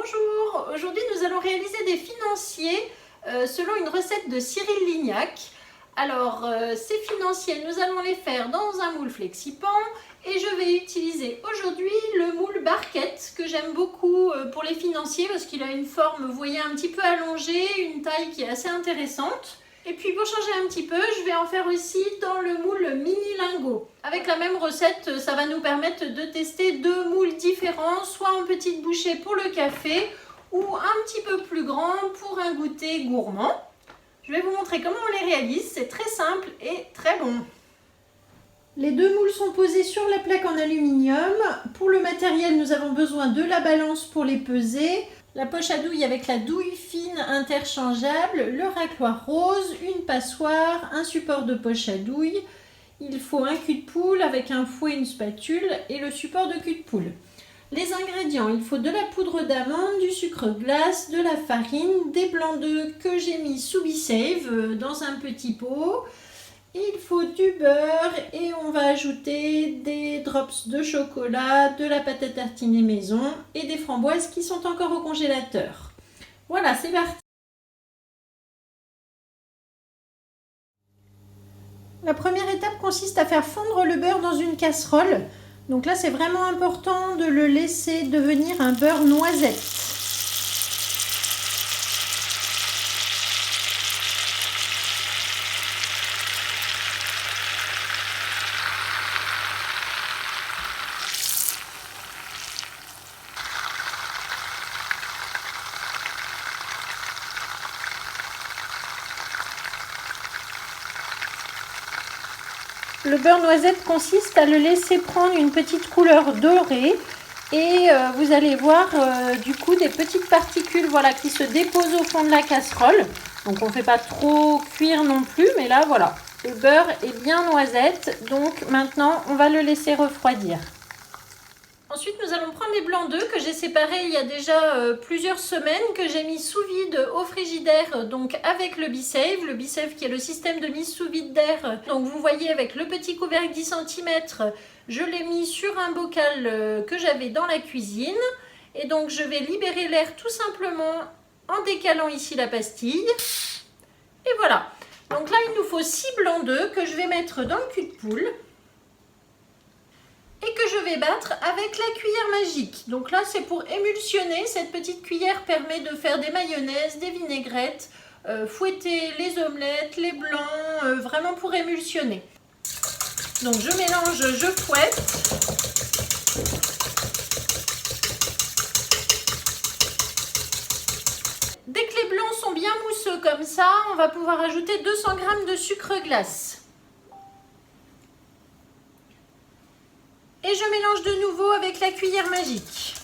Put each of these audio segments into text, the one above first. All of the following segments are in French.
Bonjour, aujourd'hui nous allons réaliser des financiers selon une recette de Cyril Lignac. Alors ces financiers nous allons les faire dans un moule flexipan et je vais utiliser aujourd'hui le moule barquette que j'aime beaucoup pour les financiers parce qu'il a une forme, vous voyez, un petit peu allongée, une taille qui est assez intéressante. Et puis pour changer un petit peu, je vais en faire aussi dans le moule mini lingot. Avec la même recette, ça va nous permettre de tester deux moules différents, soit en petite bouchée pour le café ou un petit peu plus grand pour un goûter gourmand. Je vais vous montrer comment on les réalise, c'est très simple et très bon. Les deux moules sont posés sur la plaque en aluminium. Pour le matériel, nous avons besoin de la balance pour les peser, la poche à douille avec la douille fine interchangeable, le racloir rose, une passoire, un support de poche à douille. Il faut un cul de poule avec un fouet et une spatule et le support de cul de poule. Les ingrédients, il faut de la poudre d'amande, du sucre glace, de la farine, des blancs d'œufs que j'ai mis sous B-Save dans un petit pot. Il faut du beurre et on va ajouter des drops de chocolat, de la pâte à tartiner maison et des framboises qui sont encore au congélateur. Voilà, c'est parti. La première étape consiste à faire fondre le beurre dans une casserole. Donc là, c'est vraiment important de le laisser devenir un beurre noisette. Le beurre noisette consiste à le laisser prendre une petite couleur dorée et vous allez voir du coup des petites particules qui se déposent au fond de la casserole. Donc on ne fait pas trop cuire non plus, mais là voilà, le beurre est bien noisette, donc maintenant on va le laisser refroidir. Ensuite, nous allons prendre les blancs d'œufs que j'ai séparés il y a déjà plusieurs semaines, que j'ai mis sous vide au frigidaire, donc avec le B-Save qui est le système de mise sous vide d'air. Donc vous voyez avec le petit couvercle 10 cm, je l'ai mis sur un bocal que j'avais dans la cuisine. Et donc je vais libérer l'air tout simplement en décalant ici la pastille. Et voilà. Donc là, il nous faut 6 blancs d'œufs que je vais mettre dans le cul de poule. Et que je vais battre avec la cuillère magique. Donc là, c'est pour émulsionner. Cette petite cuillère permet de faire des mayonnaises, des vinaigrettes, fouetter les omelettes, les blancs, vraiment pour émulsionner. Donc je mélange, je fouette. Dès que les blancs sont bien mousseux comme ça, on va pouvoir ajouter 200 g de sucre glace. Et je mélange de nouveau avec la cuillère magique.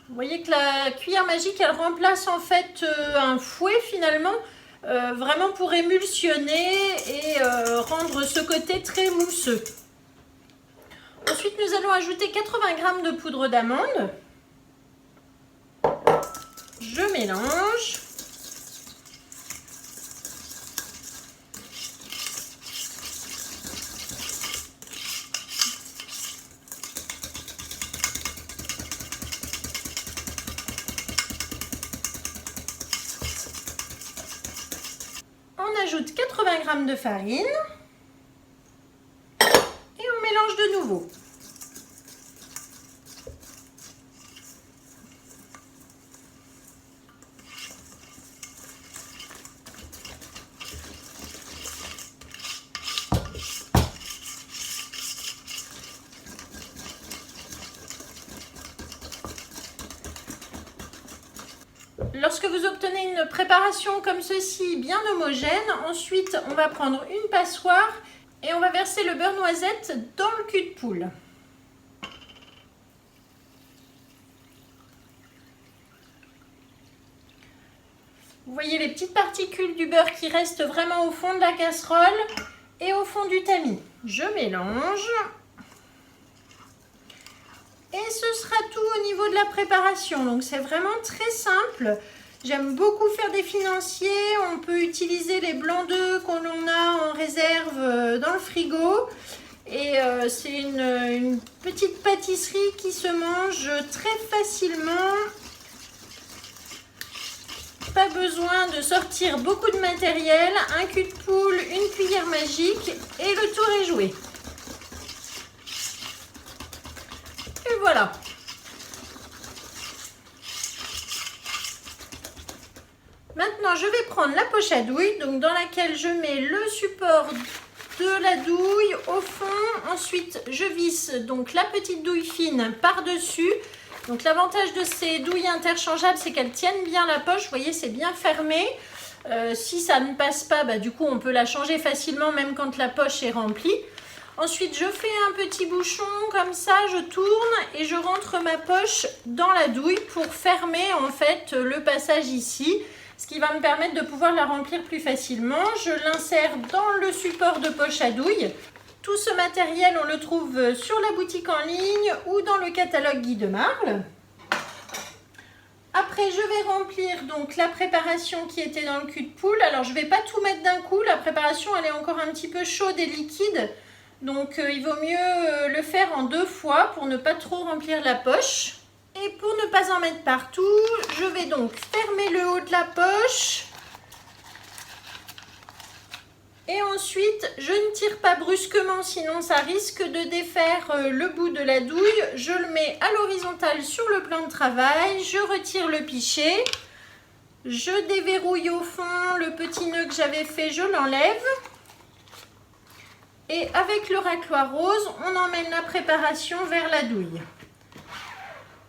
Vous voyez que la cuillère magique, elle remplace en fait un fouet finalement, vraiment pour émulsionner et rendre ce côté très mousseux. Ensuite, nous allons ajouter 80 g de poudre d'amande. Je mélange. On ajoute 80 g de farine et on mélange de nouveau. Lorsque vous obtenez une préparation comme ceci, bien homogène, ensuite on va prendre une passoire et on va verser le beurre noisette dans le cul de poule. Vous voyez les petites particules du beurre qui restent vraiment au fond de la casserole et au fond du tamis. Je mélange. Et ce sera tout au niveau de la préparation. Donc c'est vraiment très simple. J'aime beaucoup faire des financiers. On peut utiliser les blancs d'œufs qu'on a en réserve dans le frigo. Et c'est une petite pâtisserie qui se mange très facilement. Pas besoin de sortir beaucoup de matériel. Un cul de poule, une cuillère magique et le tour est joué. Et voilà. Maintenant, je vais prendre la poche à douille, donc dans laquelle je mets le support de la douille au fond. Ensuite, je visse donc la petite douille fine par-dessus. Donc l'avantage de ces douilles interchangeables, c'est qu'elles tiennent bien la poche. Vous voyez, c'est bien fermé. Si ça ne passe pas, du coup, on peut la changer facilement, même quand la poche est remplie. Ensuite, je fais un petit bouchon comme ça, je tourne et je rentre ma poche dans la douille pour fermer en fait le passage ici. Ce qui va me permettre de pouvoir la remplir plus facilement. Je l'insère dans le support de poche à douille. Tout ce matériel, on le trouve sur la boutique en ligne ou dans le catalogue Guy de Marle. Après, je vais remplir donc la préparation qui était dans le cul de poule. Alors, je ne vais pas tout mettre d'un coup. La préparation, elle est encore un petit peu chaude et liquide. Donc, il vaut mieux le faire en 2 fois pour ne pas trop remplir la poche. Et pour ne pas en mettre partout, je vais donc fermer le haut de la poche. Et ensuite, je ne tire pas brusquement, sinon ça risque de défaire le bout de la douille. Je le mets à l'horizontale sur le plan de travail. Je retire le pichet. Je déverrouille au fond le petit nœud que j'avais fait, je l'enlève. Et avec le racloir rose, on emmène la préparation vers la douille.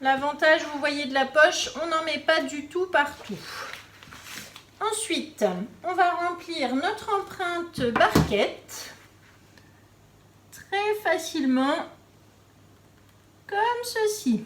L'avantage, vous voyez, de la poche, on n'en met pas du tout partout. Ensuite, on va remplir notre empreinte barquette très facilement, comme ceci.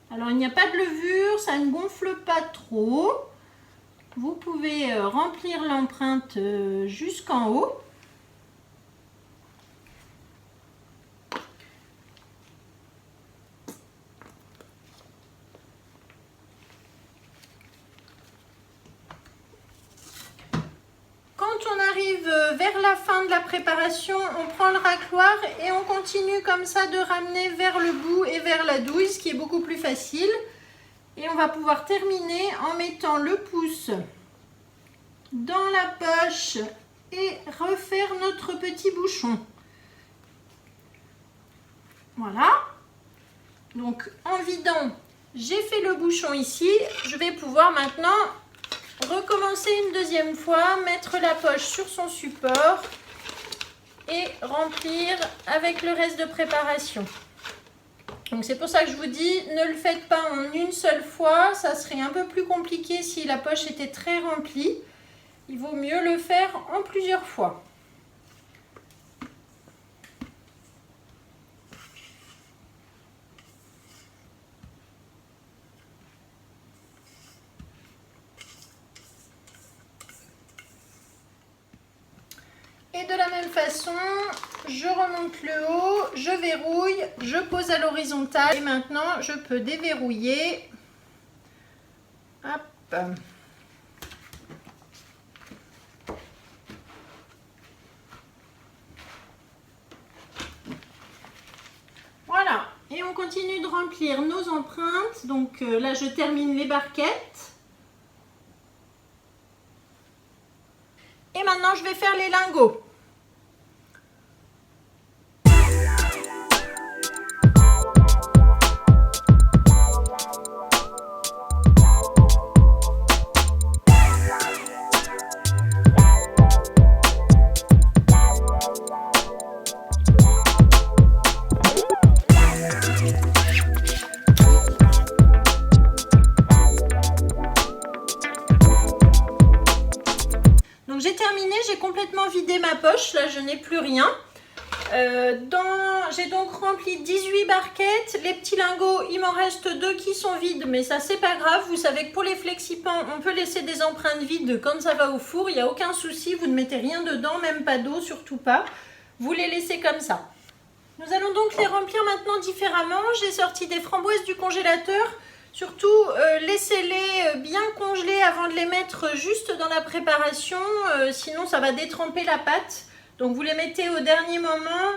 Alors, il n'y a pas de levure, ça ne gonfle pas trop. Vous pouvez remplir l'empreinte jusqu'en haut. Vers la fin de la préparation, on prend le racloir et on continue comme ça de ramener vers le bout et vers la douille, ce qui est beaucoup plus facile. Et on va pouvoir terminer en mettant le pouce dans la poche et refaire notre petit bouchon. Voilà. Donc en vidant, j'ai fait le bouchon ici. Je vais pouvoir maintenant recommencer une deuxième fois, mettre la poche sur son support et remplir avec le reste de préparation. Donc c'est pour ça que je vous dis, ne le faites pas en une seule fois, ça serait un peu plus compliqué si la poche était très remplie. Il vaut mieux le faire en plusieurs fois. Et de la même façon, je remonte le haut, je verrouille, je pose à l'horizontale. Et maintenant, je peux déverrouiller. Hop. Voilà. Et on continue de remplir nos empreintes. Donc là, je termine les barquettes. Et maintenant, je vais faire les lingots. Donc j'ai terminé, j'ai complètement vidé ma poche, là je n'ai plus rien. J'ai donc rempli 18 barquettes, les petits lingots, il m'en reste 2 qui sont vides, mais ça c'est pas grave. Vous savez que pour les flexipans, on peut laisser des empreintes vides quand ça va au four, il n'y a aucun souci, vous ne mettez rien dedans, même pas d'eau, surtout pas. Vous les laissez comme ça. Nous allons donc les remplir maintenant différemment. J'ai sorti des framboises du congélateur. Surtout, laissez-les bien congeler avant de les mettre juste dans la préparation, sinon ça va détremper la pâte. Donc vous les mettez au dernier moment,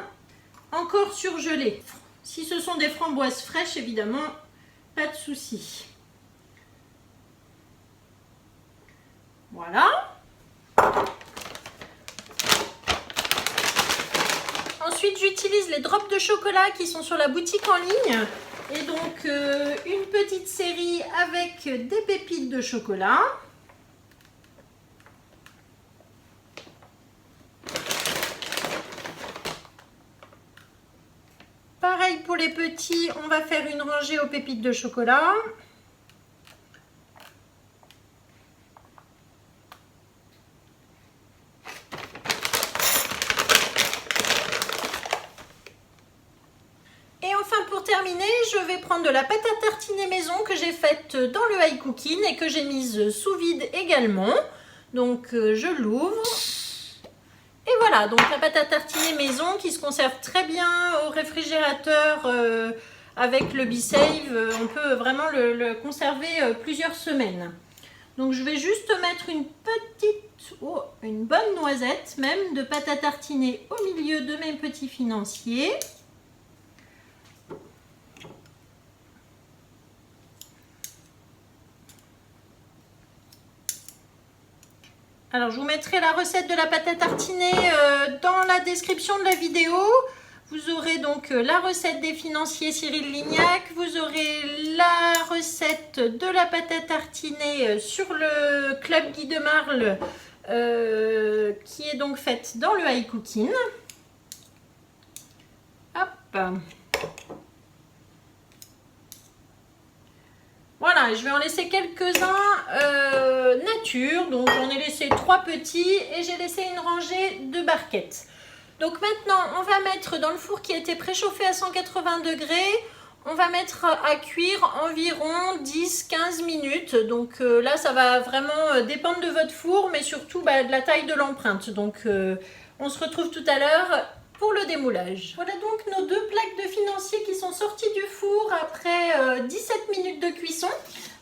encore surgelés. Si ce sont des framboises fraîches, évidemment, pas de souci. Voilà. Ensuite, j'utilise les drops de chocolat qui sont sur la boutique en ligne. Et donc, une petite série avec des pépites de chocolat. Pareil pour les petits, on va faire une rangée aux pépites de chocolat. Et enfin, pour terminer, je vais prendre de la pâte à tartiner maison que j'ai faite dans le high cooking et que j'ai mise sous vide également. Donc, je l'ouvre. Et voilà, donc la pâte à tartiner maison qui se conserve très bien au réfrigérateur avec le B-Save. On peut vraiment le conserver plusieurs semaines. Donc, je vais juste mettre une bonne noisette même de pâte à tartiner au milieu de mes petits financiers. Alors, je vous mettrai la recette de la pâte à tartiner dans la description de la vidéo. Vous aurez donc la recette des financiers Cyril Lignac. Vous aurez la recette de la pâte à tartiner sur le Club Guy de Marle qui est donc faite dans le high cooking. Hop. Voilà, je vais en laisser quelques-uns nature. Donc j'en ai laissé 3 petits et j'ai laissé une rangée de barquettes. Donc maintenant, on va mettre dans le four qui a été préchauffé à 180 degrés. On va mettre à cuire environ 10-15 minutes. Donc là, ça va vraiment dépendre de votre four, mais surtout de la taille de l'empreinte. Donc on se retrouve tout à l'heure pour le démoulage. Voilà donc nos 2 plaques de financiers qui sont sorties du four après 17 minutes de cuisson.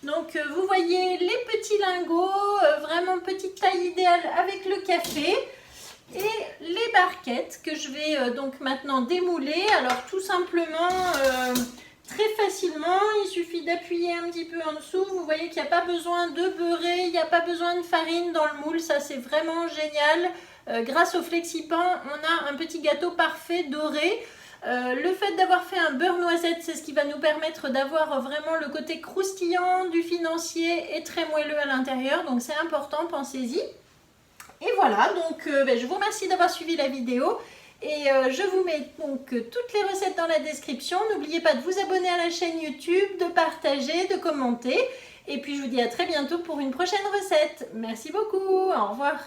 Donc vous voyez les petits lingots, vraiment petite taille idéale avec le café. Et les barquettes que je vais donc maintenant démouler. Alors tout simplement, très facilement, il suffit d'appuyer un petit peu en dessous. Vous voyez qu'il n'y a pas besoin de beurrer, il n'y a pas besoin de farine dans le moule. Ça c'est vraiment génial. Grâce au FlexiPan, on a un petit gâteau parfait doré. Le fait d'avoir fait un beurre noisette, c'est ce qui va nous permettre d'avoir vraiment le côté croustillant du financier et très moelleux à l'intérieur. Donc c'est important, pensez-y. Et voilà, donc je vous remercie d'avoir suivi la vidéo. Et je vous mets donc toutes les recettes dans la description. N'oubliez pas de vous abonner à la chaîne YouTube, de partager, de commenter. Et puis je vous dis à très bientôt pour une prochaine recette. Merci beaucoup, au revoir.